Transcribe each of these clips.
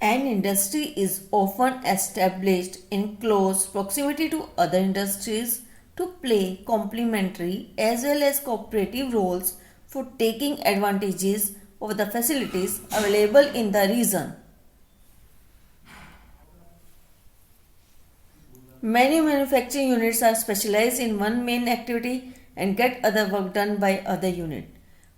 An industry is often established in close proximity to other industries to play complementary as well as cooperative roles for taking advantages of the facilities available in the region. Many manufacturing units are specialized in one main activity and get other work done by other unit.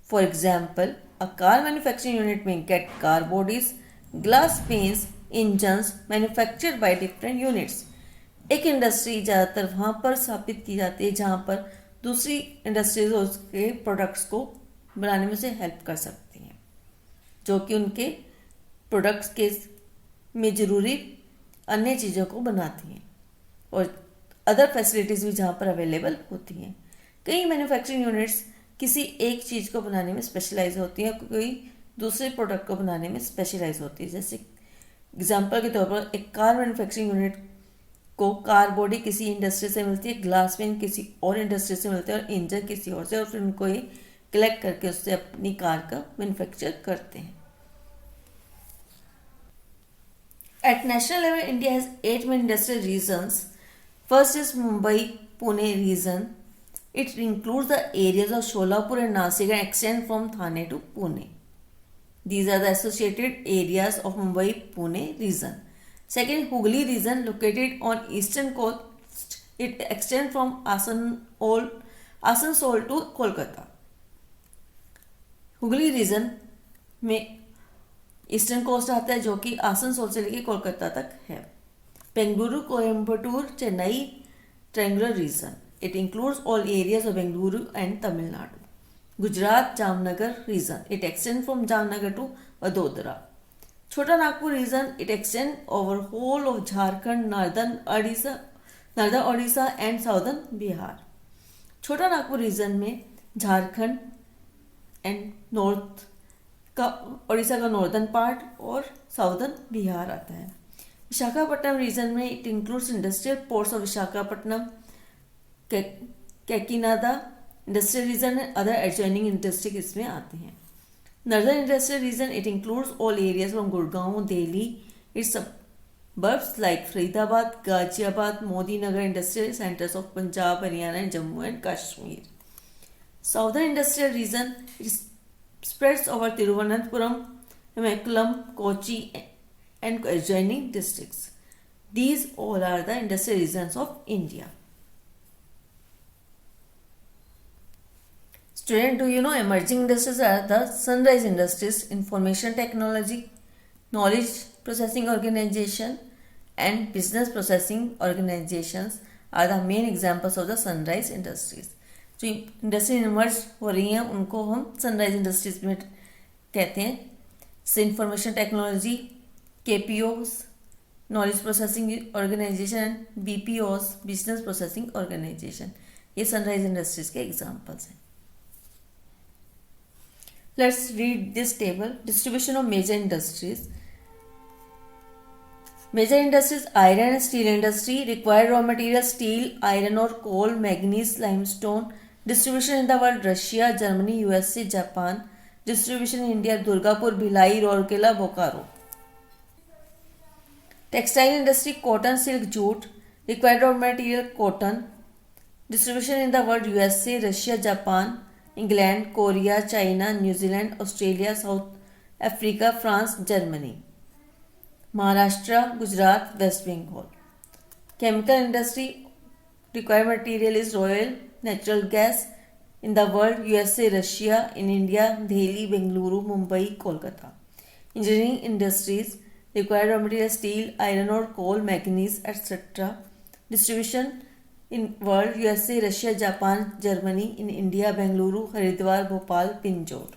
For example, a car manufacturing unit may get car bodies, glass panes, engines manufactured by different units. एक industry ज़्यादातर वहाँ पर स्थापित की जाती है जहाँ पर दूसरी इंडस्ट्रीज उसके प्रोडक्ट्स को बनाने में से हेल्प कर सकती हैं, जो कि उनके प्रोडक्ट्स के में ज़रूरी अन्य चीज़ों को बनाती हैं, और अदर फैसिलिटीज़ भी जहाँ पर अवेलेबल होती हैं। कई मैन्युफैक्चरिंग यूनिट्स किसी एक चीज़ को बनाने में स्पेशलाइज होती हैं, कोई दूसरे प्रोडक्ट को बनाने में स्पेशलाइज होती है। जैसे एग्जांपल के तौर पर एक कार मैन्युफैक्चरिंग यूनिट को कार बॉडी किसी इंडस्ट्री से मिलती है, ग्लास पेन किसी और इंडस्ट्री से मिलते हैं और इंजन किसी और से, और फिर उनको ये कलेक्ट करके उससे अपनी कार का मैन्युफैक्चर करते हैं। At national level, India has 8 main industrial regions. First is Mumbai-Pune region. It includes the areas of Sholapur and Nasik and extend from Thane to Pune. These are the associated areas of Mumbai-Pune region. Second, Hooghly region located on eastern coast. It extends from Asansol to Kolkata. Hooghly region में eastern coast आता है जो कि आसनसोल से लेकर कोलकाता तक है। Bengaluru, Coimbatore, Chennai triangular region, it includes all areas of Bengaluru and Tamil Nadu. Gujarat, Jamnagar region, it extend from Jamnagar to Vadodara. Chota Nagpur region, it extend over whole of Jharkhand, northern Odisha and southern Bihar. Chota Nagpur reason में झारखंड एंड नॉर्थ का उड़ीसा का नॉर्दर्न पार्ट और साउदर्न बिहार आता है। विशाखापट्टनम रीजन में it includes industrial ports of Visakhapatnam, Kakinada industrial region and other adjoining industry इसमें आते हैं। Northern industrial region, it includes all areas from Gurgaon, Delhi, its suburbs like Faridabad, Ghaziabad, Modinagar industrial centres of Punjab, Haryana and Jammu and Kashmir. Southern industrial region, it spreads over Thiruvananthapuram, Ernakulam, Kochi and adjoining districts. These all are the industrial regions of India. Student, do you know emerging industries are the sunrise industries, information technology, knowledge processing organization and business processing organizations are the main examples of the sunrise industries. जो industry emerge हो रही हैं उनको हम sunrise industries में कहते हैं। जैसे information technology, KPOs, knowledge processing organisation and BPOs, business processing organisation, ये सनराइज इंडस्ट्रीज के एग्जांपल्स हैं। Let's read this table. Distribution of major industries. Major industries: iron and steel industry. Required raw materials: steel, iron ore, coal, manganese, limestone. Distribution in the world: Russia, Germany, USA, Japan. Distribution in India: Durgapur, Bhilai, Rourkela, Bokaro. Textile industry: cotton, silk, jute. Required raw material: cotton. Distribution in the world: USA, Russia, Japan, England, Korea, China, New Zealand, Australia, South Africa, France, Germany. Maharashtra, Gujarat, West Bengal. Chemical industry: required material is oil, natural gas. In the world: USA, Russia. In India: Delhi, Bengaluru, Mumbai, Kolkata. Engineering industries: required raw material: steel, iron और coal, manganese etcetera. Distribution in world: USA, Russia, Japan, Germany. In India: Bengaluru, Haridwar, Bhopal, Pinjore.